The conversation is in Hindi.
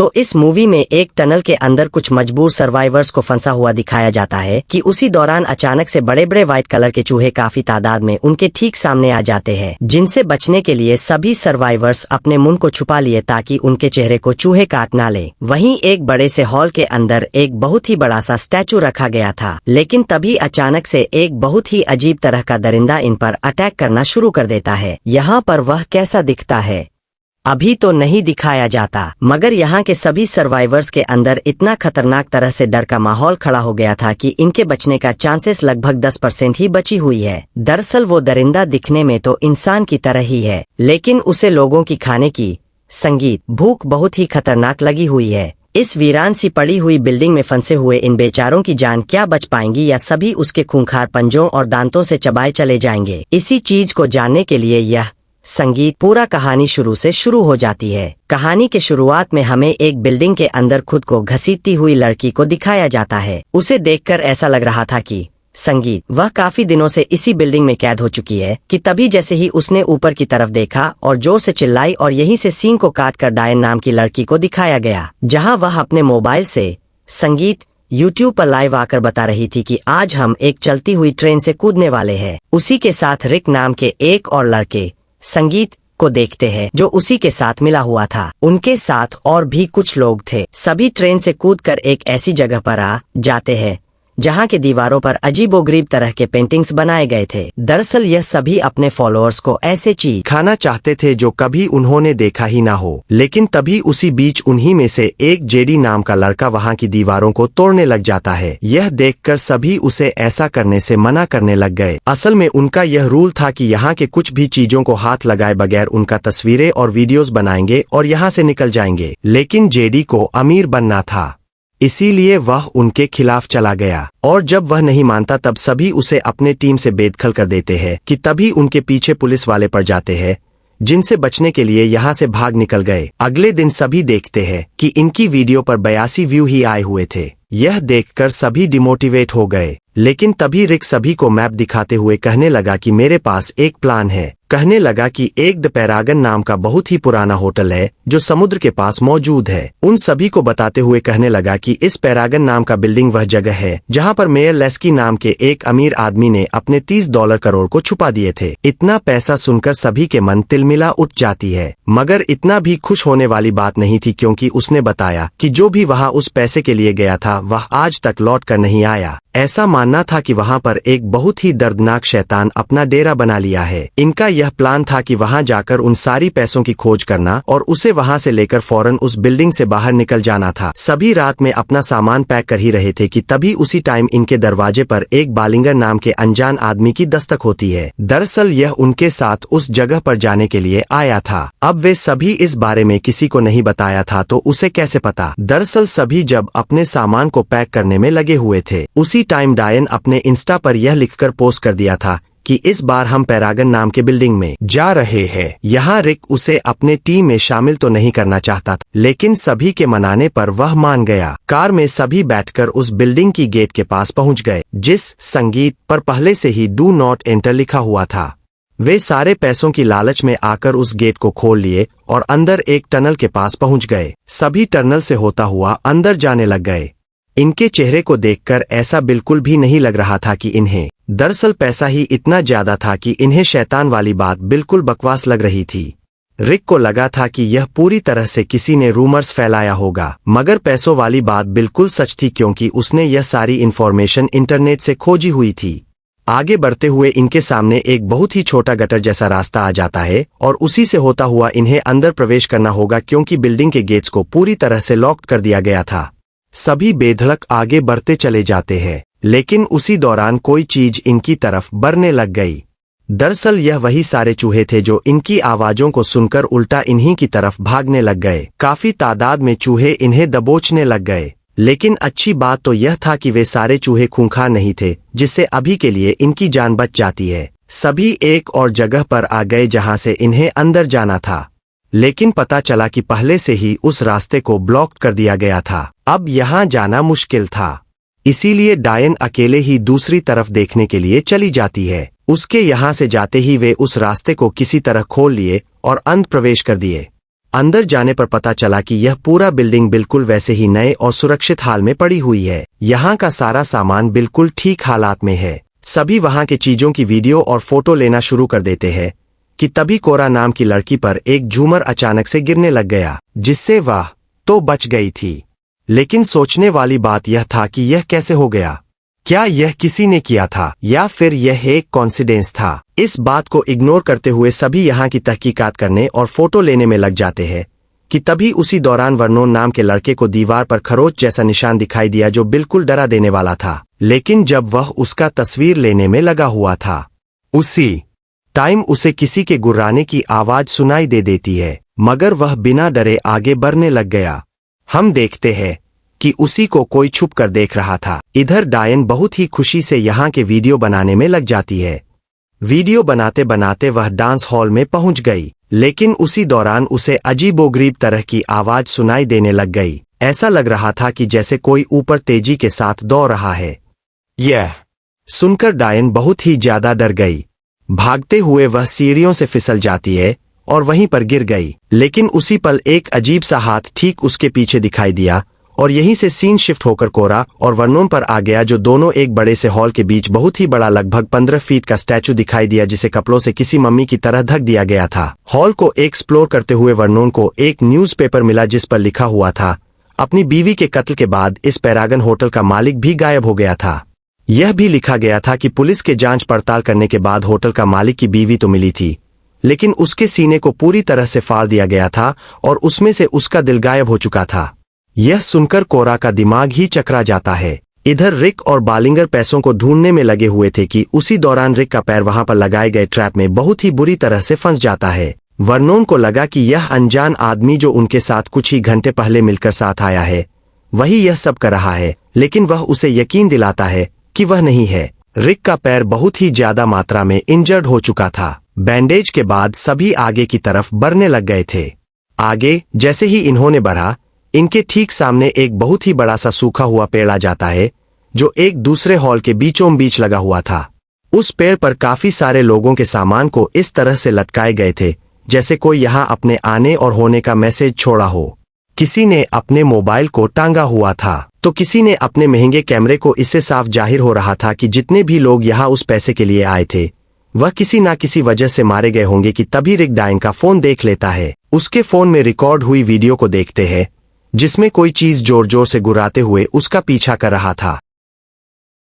तो इस मूवी में एक टनल के अंदर कुछ मजबूर सर्वाइवर्स को फंसा हुआ दिखाया जाता है कि उसी दौरान अचानक से बड़े बड़े व्हाइट कलर के चूहे काफी तादाद में उनके ठीक सामने आ जाते हैं, जिनसे बचने के लिए सभी सर्वाइवर्स अपने मुंह को छुपा लिए ताकि उनके चेहरे को चूहे काट ना ले। वहीं एक बड़े से हॉल के अंदर एक बहुत ही बड़ा सा स्टैचू रखा गया था, लेकिन तभी अचानक से एक बहुत ही अजीब तरह का दरिंदा इन पर अटैक करना शुरू कर देता है। यहाँ पर वह कैसा दिखता है अभी तो नहीं दिखाया जाता, मगर यहाँ के सभी सर्वाइवर्स के अंदर इतना खतरनाक तरह से डर का माहौल खड़ा हो गया था कि इनके बचने का चांसेस लगभग 10% ही बची हुई है। दरअसल वो दरिंदा दिखने में तो इंसान की तरह ही है, लेकिन उसे लोगों की खाने की संगीत भूख बहुत ही खतरनाक लगी हुई है। इस वीरान सी पड़ी हुई बिल्डिंग में फंसे हुए इन बेचारों की जान क्या बच पाएंगी या सभी उसके खूंखार पंजों और दांतों से चबाए चले जाएंगे। इसी चीज को जानने के लिए यह संगीत पूरा कहानी शुरू से शुरू हो जाती है। कहानी के शुरुआत में हमें एक बिल्डिंग के अंदर खुद को घसीटती हुई लड़की को दिखाया जाता है। उसे देखकर ऐसा लग रहा था कि संगीत वह काफी दिनों से इसी बिल्डिंग में कैद हो चुकी है कि तभी जैसे ही उसने ऊपर की तरफ देखा और जोर से चिल्लाई और यहीं से सीन को काटकर डायन नाम की लड़की को दिखाया गया, जहां वह अपने मोबाइल से संगीत YouTube पर लाइव आकर बता रही थी कि आज हम एक चलती हुई ट्रेन से कूदने वाले हैं। उसी के साथ रिक नाम के एक और लड़के संगीत को देखते हैं जो उसी के साथ मिला हुआ था। उनके साथ और भी कुछ लोग थे। सभी ट्रेन से कूदकर एक ऐसी जगह पर आ जाते हैं जहां के दीवारों पर अजीबोगरीब तरह के पेंटिंग्स बनाए गए थे। दरअसल यह सभी अपने फॉलोअर्स को ऐसे चीज खाना चाहते थे जो कभी उन्होंने देखा ही ना हो। लेकिन तभी उसी बीच उन्हीं में से एक जेडी नाम का लड़का वहां की दीवारों को तोड़ने लग जाता है। यह देखकर सभी उसे ऐसा करने से मना करने लग गए। असल में उनका यह रूल था कि यहाँ के कुछ भी चीजों को हाथ लगाए बगैर उनका तस्वीरें और वीडियोस बनाएंगे और यहाँ से निकल जाएंगे। लेकिन जेडी को अमीर बनना था, इसीलिए वह उनके खिलाफ चला गया और जब वह नहीं मानता तब सभी उसे अपने टीम से बेदखल कर देते हैं कि तभी उनके पीछे पुलिस वाले पड़ जाते हैं, जिनसे बचने के लिए यहाँ से भाग निकल गए। अगले दिन सभी देखते हैं कि इनकी वीडियो पर 82 व्यू ही आए हुए थे। यह देखकर सभी डिमोटिवेट हो गए। लेकिन तभी रिक सभी को मैप दिखाते हुए कहने लगा कि मेरे पास एक प्लान है। कहने लगा कि एक द पैरागन नाम का बहुत ही पुराना होटल है जो समुद्र के पास मौजूद है। उन सभी को बताते हुए कहने लगा कि इस पैरागन नाम का बिल्डिंग वह जगह है जहां पर मेयर लेस्की नाम के एक अमीर आदमी ने अपने $30 करोड़ को छुपा दिए थे। इतना पैसा सुनकर सभी के मन तिलमिला उठ जाती है, मगर इतना भी खुश होने वाली बात नहीं थी क्योंकि उसने बताया कि जो भी वहां उस पैसे के लिए गया था वह आज तक लौट कर नहीं आया। ऐसा मानना था कि वहां पर एक बहुत ही दर्दनाक शैतान अपना डेरा बना लिया है। इनका यह प्लान था कि वहां जाकर उन सारी पैसों की खोज करना और उसे वहां से लेकर फौरन उस बिल्डिंग से बाहर निकल जाना था। सभी रात में अपना सामान पैक कर ही रहे थे कि तभी उसी टाइम इनके दरवाजे पर एक बालिंगर नाम के अनजान आदमी की दस्तक होती है। दरअसल यह उनके साथ उस जगह पर जाने के लिए आया था। अब वे सभी इस बारे में किसी को नहीं बताया था तो उसे कैसे पता। दरअसल सभी जब अपने सामान को पैक करने में लगे हुए थे उसी टाइम डायन अपने इंस्टा पर यह लिखकर पोस्ट कर दिया था कि इस बार हम पैरागन नाम के बिल्डिंग में जा रहे हैं। यहाँ रिक उसे अपने टीम में शामिल तो नहीं करना चाहता था, लेकिन सभी के मनाने पर वह मान गया। कार में सभी बैठकर उस बिल्डिंग की गेट के पास पहुंच गए जिस संगीत पर पहले से ही डू नॉट एंटर लिखा हुआ था। वे सारे पैसों की लालच में आकर उस गेट को खोल लिए और अंदर एक टनल के पास पहुंच गए। सभी टनल से होता हुआ अंदर जाने लग गए। इनके चेहरे को देखकर ऐसा बिल्कुल भी नहीं लग रहा था कि इन्हें दरअसल पैसा ही इतना ज्यादा था कि इन्हें शैतान वाली बात बिल्कुल बकवास लग रही थी। रिक को लगा था कि यह पूरी तरह से किसी ने रूमर्स फैलाया होगा, मगर पैसों वाली बात बिल्कुल सच थी क्योंकि उसने यह सारी इन्फॉर्मेशन इंटरनेट से खोजी हुई थी। आगे बढ़ते हुए इनके सामने एक बहुत ही छोटा गटर जैसा रास्ता आ जाता है और उसी से होता हुआ इन्हें अंदर प्रवेश करना होगा क्योंकि बिल्डिंग के गेट्स को पूरी तरह से लॉक कर दिया गया था। सभी बेधड़क आगे बढ़ते चले जाते हैं, लेकिन उसी दौरान कोई चीज इनकी तरफ बढ़ने लग गई। दरअसल यह वही सारे चूहे थे जो इनकी आवाजों को सुनकर उल्टा इन्हीं की तरफ भागने लग गए। काफी तादाद में चूहे इन्हें दबोचने लग गए, लेकिन अच्छी बात तो यह था कि वे सारे चूहे खूंखार नहीं थे जिससे अभी के लिए इनकी जान बच जाती है। सभी एक और जगह पर आ गए जहां से इन्हें अंदर जाना था, लेकिन पता चला कि पहले से ही उस रास्ते को ब्लॉक कर दिया गया था। अब यहाँ जाना मुश्किल था, इसीलिए डायन अकेले ही दूसरी तरफ देखने के लिए चली जाती है। उसके यहाँ से जाते ही वे उस रास्ते को किसी तरह खोल लिए और अंत प्रवेश कर दिए। अंदर जाने पर पता चला कि यह पूरा बिल्डिंग बिल्कुल वैसे ही नए और सुरक्षित हाल में पड़ी हुई है। यहाँ का सारा सामान बिल्कुल ठीक हालात में है। सभी वहाँ के चीजों की वीडियो और फोटो लेना शुरू कर देते हैं कि तभी कोरा नाम की लड़की पर एक झूमर अचानक से गिरने लग गया, जिससे वह तो बच गई थी। लेकिन सोचने वाली बात यह था कि यह कैसे हो गया। क्या यह किसी ने किया था या फिर यह एक कोइंसिडेंस था। इस बात को इग्नोर करते हुए सभी यहाँ की तहकीकात करने और फोटो लेने में लग जाते हैं कि तभी उसी दौरान वर्नोन नाम के लड़के को दीवार पर खरोच जैसा निशान दिखाई दिया, जो बिल्कुल डरा देने वाला था। लेकिन जब वह उसका तस्वीर लेने में लगा हुआ था, उसी टाइम उसे किसी के गुर्राने की आवाज सुनाई दे देती है, मगर वह बिना डरे आगे बढ़ने लग गया। हम देखते हैं कि उसी को कोई छुप कर देख रहा था। इधर डायन बहुत ही खुशी से यहाँ के वीडियो बनाने में लग जाती है। वीडियो बनाते बनाते वह डांस हॉल में पहुंच गई, लेकिन उसी दौरान उसे अजीबोगरीब तरह की आवाज सुनाई देने लग गई। ऐसा लग रहा था कि जैसे कोई ऊपर तेजी के साथ दौड़ रहा है। यह सुनकर डायन बहुत ही ज्यादा डर गई। भागते हुए वह सीढ़ियों से फिसल जाती है और वहीं पर गिर गई। लेकिन उसी पल एक अजीब सा हाथ ठीक उसके पीछे दिखाई दिया और यहीं से सीन शिफ्ट होकर कोरा और वर्नोन पर आ गया, जो दोनों एक बड़े से हॉल के बीच बहुत ही बड़ा लगभग 15 फीट का स्टैचू दिखाई दिया, जिसे कपड़ों से किसी मम्मी की तरह ढक दिया गया था। हॉल को एक्सप्लोर करते हुए वर्नोन को एक न्यूज़पेपर मिला जिस पर लिखा हुआ था, अपनी बीवी के कत्ल के बाद इस पैरागन होटल का मालिक भी गायब हो गया था। यह भी लिखा गया था कि पुलिस के जांच पड़ताल करने के बाद होटल का मालिक की बीवी तो मिली थी, लेकिन उसके सीने को पूरी तरह से फाड़ दिया गया था और उसमें से उसका दिल गायब हो चुका था। यह सुनकर कोरा का दिमाग ही चकरा जाता है। इधर रिक और बालिंगर पैसों को ढूंढने में लगे हुए थे कि उसी दौरान रिक का पैर वहां पर लगाए गए ट्रैप में बहुत ही बुरी तरह से फंस जाता है। वर्नोन को लगा कि यह अनजान आदमी जो उनके साथ कुछ ही घंटे पहले मिलकर साथ आया है, वही यह सब कर रहा है, लेकिन वह उसे यकीन दिलाता है कि वह नहीं है। रिक का पैर बहुत ही ज्यादा मात्रा में इंजर्ड हो चुका था। बैंडेज के बाद सभी आगे की तरफ बढ़ने लग गए थे। आगे जैसे ही इन्होंने बढ़ा, इनके ठीक सामने एक बहुत ही बड़ा सा सूखा हुआ पेड़ आ जाता है, जो एक दूसरे हॉल के बीचों बीच लगा हुआ था। उस पेड़ पर काफी सारे लोगों के सामान को इस तरह से लटकाए गए थे जैसे कोई यहाँ अपने आने और होने का मैसेज छोड़ा हो। किसी ने अपने मोबाइल को टांगा हुआ था तो किसी ने अपने महंगे कैमरे को। इससे साफ जाहिर हो रहा था कि जितने भी लोग यहाँ उस पैसे के लिए आए थे, वह किसी ना किसी वजह से मारे गए होंगे। कि तभी रिक डायन का फोन देख लेता है। उसके फोन में रिकॉर्ड हुई वीडियो को देखते हैं, जिसमें कोई चीज जोर जोर से गुर्राते हुए उसका पीछा कर रहा था।